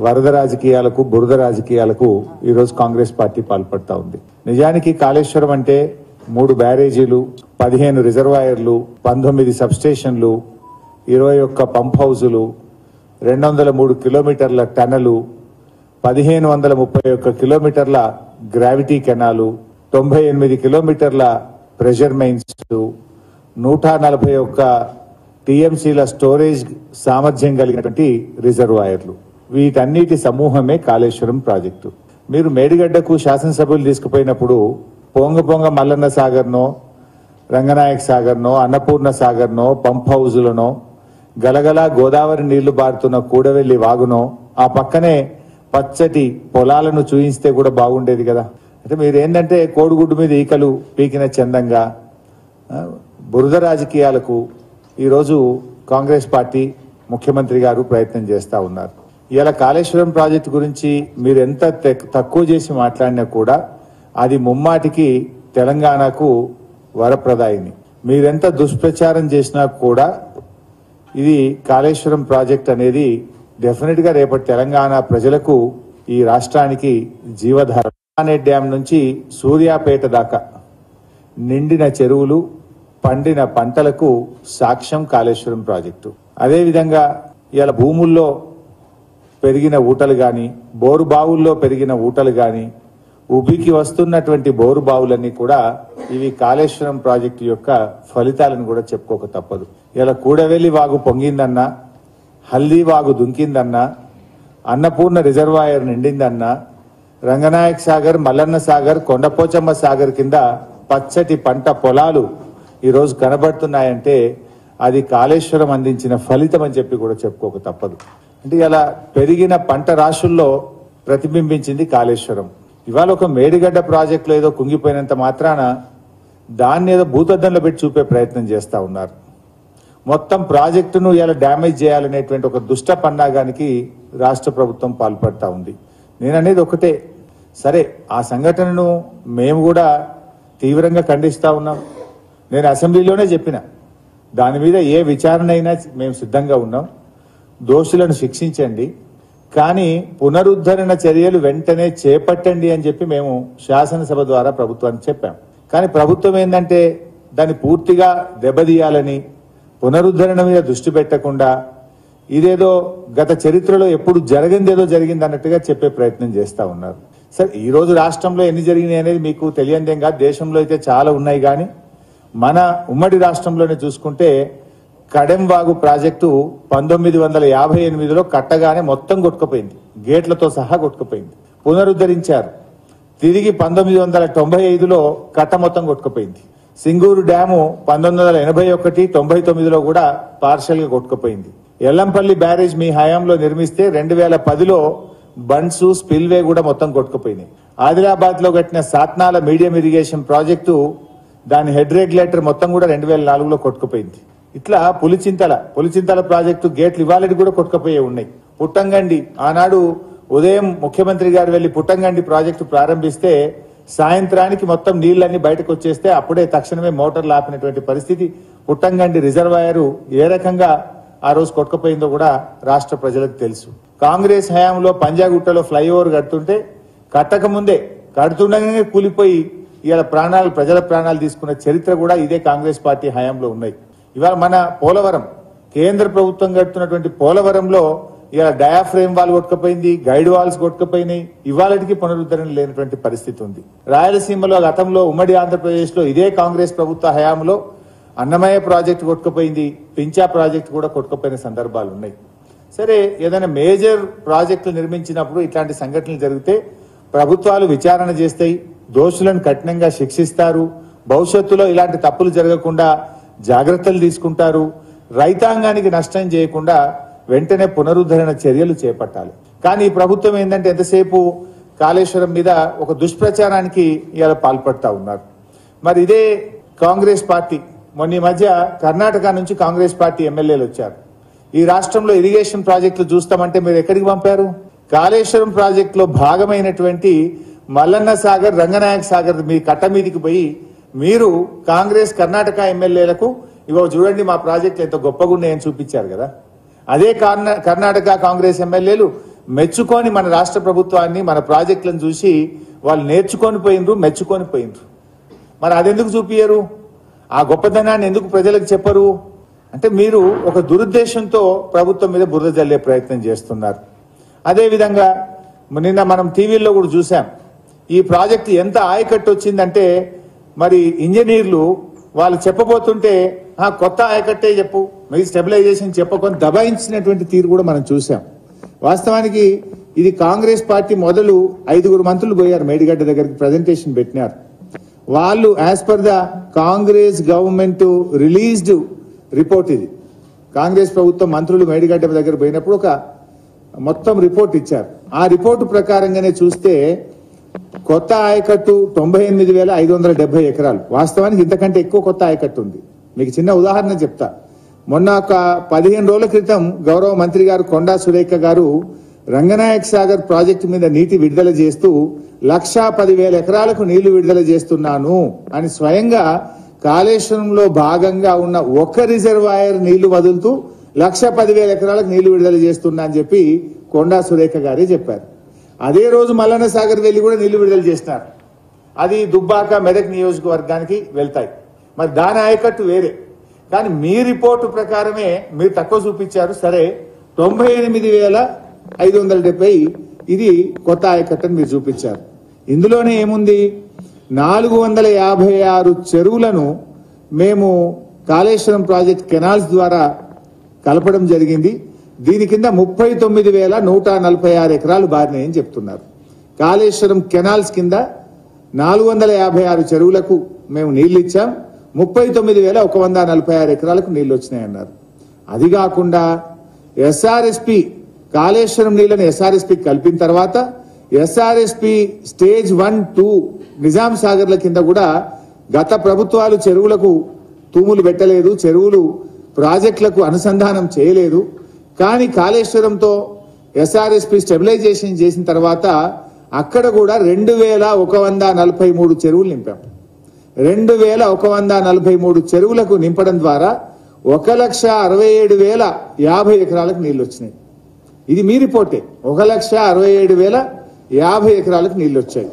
వరద రాజకీయాలకు, బురద రాజకీయాలకు ఈరోజు కాంగ్రెస్ పార్టీ పాల్పడతా ఉంది. నిజానికి కాళేశ్వరం అంటే 3 బ్యారేజీలు, 15 రిజర్వాయర్లు, 19 సబ్స్టేషన్లు, 21 పంప్ హౌజులు, 203 కిలోమీటర్ల టనలు, 1531 కిలోమీటర్ల గ్రావిటీ కెనాలు, 98 కిలోమీటర్ల ప్రెషర్ మైన్స్, 141 టీఎంసీల స్టోరేజ్ సామర్థ్యం కలిగినటువంటి రిజర్వాయర్లు, వీటన్నిటి సమూహమే కాళేశ్వరం ప్రాజెక్టు. మీరు మేడిగడ్డకు శాసనసభ్యులు తీసుకుపోయినప్పుడు పొంగ మల్లన్న సాగర్నో, రంగనాయక సాగర్నో, అన్నపూర్ణ సాగర్నో, పంప్ హౌజులనో, గలగల గోదావరి నీళ్లు బారుతున్న కూడవెల్లి వాగునో, ఆ పక్కనే పచ్చటి పొలాలను చూయిస్తే కూడా బాగుండేది కదా. అంటే మీరేంటంటే కోడిగుడ్డు మీద ఈకలు పీకిన చందంగా బురద రాజకీయాలకు ఈరోజు కాంగ్రెస్ పార్టీ ముఖ్యమంత్రి గారు ప్రయత్నం చేస్తూ ఉన్నారు. ఇలా కాళేశ్వరం ప్రాజెక్టు గురించి మీరు ఎంత తక్కువ చేసి మాట్లాడినా కూడా అది ముమ్మాటికి తెలంగాణకు వరప్రదాయిని. మీరెంత దుష్ప్రచారం చేసినా కూడా ఇది కాళేశ్వరం ప్రాజెక్ట్ అనేది డెఫినెట్ గా రేపటి తెలంగాణ ప్రజలకు, ఈ రాష్ట్రానికి జీవధార. డ్యాం నుంచి సూర్యాపేట దాకా నిండిన చెరువులు, పండిన పంటలకు సాక్ష్యం కాళేశ్వరం ప్రాజెక్టు. అదేవిధంగా ఇలా భూముల్లో పెరిగిన ఊటలు గాని, బోరు బావుల్లో పెరిగిన ఊటలు గాని, ఉబికి వస్తున్నటువంటి బోరు బావులన్నీ కూడా ఇవి కాళేశ్వరం ప్రాజెక్టు యొక్క ఫలితాలను కూడా చెప్పుకోక తప్పదు. ఇలా కూడవెల్లి వాగు పొంగిందన్నా, హల్దీ వాగు దుంకిందన్నా, అన్నపూర్ణ రిజర్వాయర్ నిండిందన్నా, రంగనాయక సాగర్, మల్లన్న సాగర్, కొండపోచమ్మ సాగర్ కింద పచ్చటి పంట పొలాలు ఈరోజు కనబడుతున్నాయంటే అది కాళేశ్వరం అందించిన ఫలితం అని చెప్పి కూడా చెప్పుకోక తప్పదు. అంటే ఇలా పెరిగిన పంట రాశుల్లో ప్రతిబింబించింది కాళేశ్వరం. ఇవాళ ఒక మేడిగడ్డ ప్రాజెక్టులో ఏదో కుంగిపోయినంత మాత్రాన దాన్ని ఏదో భూతద్దంలో పెట్టి చూపే ప్రయత్నం చేస్తా ఉన్నారు. మొత్తం ప్రాజెక్టును ఇలా డ్యామేజ్ చేయాలనేటువంటి ఒక దుష్ట పన్నాగానికి రాష్ట్ర ప్రభుత్వం పాల్పడతా ఉంది. నేననేది ఒకటే, సరే ఆ సంఘటనను మేము కూడా తీవ్రంగా ఖండిస్తా ఉన్నాం. నేను అసెంబ్లీలోనే చెప్పిన దాని మీద ఏ విచారణ అయినా మేము సిద్ధంగా ఉన్నాం. దోషులను శిక్షించండి, కానీ పునరుద్ధరణ చర్యలు వెంటనే చేపట్టండి అని చెప్పి మేము శాసనసభ ద్వారా ప్రభుత్వానికి చెప్పాం. కానీ ప్రభుత్వం ఏంటంటే దాన్ని పూర్తిగా దెబ్బతీయాలని, పునరుద్ధరణ మీద దృష్టి పెట్టకుండా ఇదేదో గత చరిత్రలో ఎప్పుడు జరిగిందేదో జరిగింది అన్నట్టుగా చెప్పే ప్రయత్నం చేస్తా ఉన్నారు. సరే ఈ రోజు రాష్ట్రంలో ఎన్ని జరిగినాయి అనేది మీకు తెలియదేం కాదు. దేశంలో అయితే చాలా ఉన్నాయి. కానీ మన ఉమ్మడి రాష్ట్రంలోనే చూసుకుంటే కడెంవాగు ప్రాజెక్టు 1958లో కట్టగానే మొత్తం కొట్టుకుపోయింది, గేట్లతో సహా కొట్టుకుపోయింది. పునరుద్ధరించారు, తిరిగి 1995లో కట్ట మొత్తం కొట్టుకుపోయింది. సింగూరు డ్యాము 1981, 99లో కూడా పార్షల్ గా కొట్టుకుపోయింది. ఎల్లంపల్లి బ్యారేజ్ మీ హయాంలో నిర్మిస్తే 2010లో బండ్స్, స్పిల్వే కూడా మొత్తం కొట్టుకుపోయినాయి. ఆదిలాబాద్ లో కట్టిన సాత్నాల మీడియం ఇరిగేషన్ ప్రాజెక్టు దాని హెడ్ రెగ్యులేటర్ మొత్తం కూడా 2004లో కొట్టుకుపోయింది. ఇట్లా పులిచింతల ప్రాజెక్టు గేట్లు ఇవాళకి కూడా కొట్టుకుపోయే ఉన్నాయి. పుట్టంగండి ఆనాడు ఉదయం ముఖ్యమంత్రి గారు వెళ్లి పుట్టంగండి ప్రాజెక్టు ప్రారంభిస్తే సాయంత్రానికి మొత్తం నీళ్లన్నీ బయటకు వచ్చేస్తే అప్పుడే తక్షణమే మోటార్లు ఆపినటువంటి పరిస్థితి. పుట్టంగండి రిజర్వాయర్ ఏ రకంగా ఆ రోజు కొట్టుకుపోయిందో కూడా రాష్ట్ర ప్రజలకు తెలుసు. కాంగ్రెస్ హయాంలో పంజాగుట్టలో ఫ్లైఓవర్ కడుతుంటే కట్టక ముందే కడుతుండగానే కూలిపోయి ఇవాళ ప్రజల ప్రాణాలు తీసుకున్న చరిత్ర కూడా ఇదే కాంగ్రెస్ పార్టీ హయాంలో ఉన్నాయి. ఇవాళ మన పోలవరం, కేంద్ర ప్రభుత్వం కడుతున్నటువంటి పోలవరంలో ఇవాళ డయాఫ్రేమ్ వాల్ కొట్టుకుపోయింది, గైడ్ వాల్స్ కొట్టుకుపోయినాయి. ఇవాళకి పునరుద్ధరణ లేనటువంటి పరిస్థితి ఉంది. రాయలసీమలో గతంలో ఉమ్మడి ఆంధ్రప్రదేశ్ లో ఇదే కాంగ్రెస్ ప్రభుత్వ హయాంలో అన్నమయ్య ప్రాజెక్టు కొట్టుకుపోయింది, పించా ప్రాజెక్టు కూడా కొట్టుకుపోయిన సందర్భాలు ఉన్నాయి. సరే ఏదైనా మేజర్ ప్రాజెక్టులు నిర్మించినప్పుడు ఇట్లాంటి సంఘటనలు జరిగితే ప్రభుత్వాలు విచారణ చేస్తాయి, దోషులను కఠినంగా శిక్షిస్తారు, భవిష్యత్తులో ఇలాంటి తప్పులు జరగకుండా జాగ్రత్తలు తీసుకుంటారు, రైతాంగానికి నష్టం చేయకుండా వెంటనే పునరుద్ధరణ చర్యలు చేపట్టాలి. కానీ ఈ ప్రభుత్వం ఏంటంటే ఎంతసేపు కాళేశ్వరం మీద ఒక దుష్ప్రచారానికి ఇవాళ పాల్పడతా ఉన్నారు. మరి ఇదే కాంగ్రెస్ పార్టీ మొన్న ఈ మధ్య కర్ణాటక నుంచి కాంగ్రెస్ పార్టీ ఎమ్మెల్యేలు వచ్చారు. ఈ రాష్ట్రంలో ఇరిగేషన్ ప్రాజెక్టులు చూస్తామంటే మీరు ఎక్కడికి పంపారు? కాళేశ్వరం ప్రాజెక్టులో భాగమైనటువంటి మల్లన్న సాగర్, రంగనాయక సాగర్ మీ కట్ట మీదికి పోయి మీరు కాంగ్రెస్ కర్ణాటక ఎమ్మెల్యేలకు ఇగో చూడండి మా ప్రాజెక్టులు ఎంత గొప్పగా ఉన్నాయని చూపించారు కదా. అదే కర్ణాటక కాంగ్రెస్ ఎమ్మెల్యేలు మెచ్చుకొని మన రాష్ట్ర ప్రభుత్వాన్ని మన ప్రాజెక్టులను చూసి వాళ్ళు నేర్చుకొని పోయినరు, మెచ్చుకొని పోయినరు. మరి అదెందుకు చూపియరు? ఆ గొప్పదనాన్ని ఎందుకు ప్రజలకు చెప్పరు? అంటే మీరు ఒక దురుద్దేశంతో ప్రభుత్వం మీద బురద జల్లే ప్రయత్నం చేస్తున్నారు. అదేవిధంగా నిన్న మనం టీవీల్లో కూడా చూసాం, ఈ ప్రాజెక్టు ఎంత ఆయకట్టు వచ్చిందంటే మరి ఇంజనీర్లు వాళ్ళు చెప్పబోతుంటే కొత్త ఆయకట్టే చెప్పు, మీ స్టెబిలైజేషన్ చెప్పకొని దబాయించినటువంటి తీరు కూడా మనం చూసాం. వాస్తవానికి ఇది కాంగ్రెస్ పార్టీ మొదలు 5 మంత్రులు పోయారు మేడిగడ్డ దగ్గరికి, ప్రజెంటేషన్ పెట్టినారు. వాళ్ళు as per the Congress government released report, ఇది కాంగ్రెస్ ప్రభుత్వం మంత్రులు మేడిగడ్డ దగ్గర పోయినప్పుడు ఒక మొత్తం రిపోర్ట్ ఇచ్చారు. ఆ రిపోర్టు ప్రకారంగానే చూస్తే కొత్త ఆయకట్టు 98,570 ఎకరాలు. వాస్తవానికి ఇంతకంటే ఎక్కువ కొత్త ఆయకట్టు ఉంది. మీకు చిన్న ఉదాహరణ చెప్తా. మొన్న ఒక 15 రోజుల క్రితం గౌరవ మంత్రి గారు కొండా సురేఖ గారు రంగనాయక సాగర్ ప్రాజెక్టు మీద నీటి విడుదల చేస్తూ 1,10,000 ఎకరాలకు నీళ్లు విడుదల చేస్తున్నాను అని స్వయంగా కాళేశ్వరంలో భాగంగా ఉన్న ఒక రిజర్వాయర్ నీళ్లు వదులుతూ 1,10,000 ఎకరాలకు నీళ్లు విడుదల చేస్తున్నా అని చెప్పి కొండా సురేఖ గారే చెప్పారు. అదే రోజు మల్లన్న సాగర్ వెళ్లి కూడా నీళ్లు విడుదల చేస్తున్నారు. అది దుబ్బాక మెదక్ నియోజకవర్గానికి వెళ్తాయి. మరి దాని ఆయకట్టు వేరే. కానీ మీ రిపోర్టు ప్రకారమే మీరు తక్కువ చూపించారు. సరే, 98,570 ఇది కొత్త ఆయకట్టు అని మీరు చూపించారు. ఇందులోనే ఏముంది? 456 చెరువులను మేము కాళేశ్వరం ప్రాజెక్ట్ కెనాల్స్ ద్వారా కలపడం జరిగింది. దీని కింద 39,146 ఎకరాలు బారినాయని చెప్తున్నారు. కాళేశ్వరం కెనాల్స్ కింద 456 చెరువులకు మేము నీళ్లు ఇచ్చాం, 39,146 ఎకరాలకు నీళ్లు వచ్చినాయన్నారు. అది కాకుండా ఎస్ఆర్ఎస్పి కాళేశ్వరం నీళ్లను ఎస్ఆర్ఎస్పి కలిపిన తర్వాత ఎస్ఆర్ఎస్పి స్టేజ్ 1, 2 నిజాం సాగర్ల కింద కూడా గత ప్రభుత్వాలు చెరువులకు తూములు పెట్టలేదు, చెరువులు ప్రాజెక్టులకు అనుసంధానం చేయలేదు. కానీ కాళేశ్వరంతో ఎస్ఆర్ఎస్పి స్టెబిలైజేషన్ చేసిన తర్వాత అక్కడ కూడా 2,143 చెరువులు నింపాం. 2,143 చెరువులకు నింపడం ద్వారా 1,67,050 ఎకరాలకు నీళ్లు వచ్చినాయి. ఇది మీ రిపోర్టే. 1,67,050 ఎకరాలకు నీళ్లు వచ్చాయి.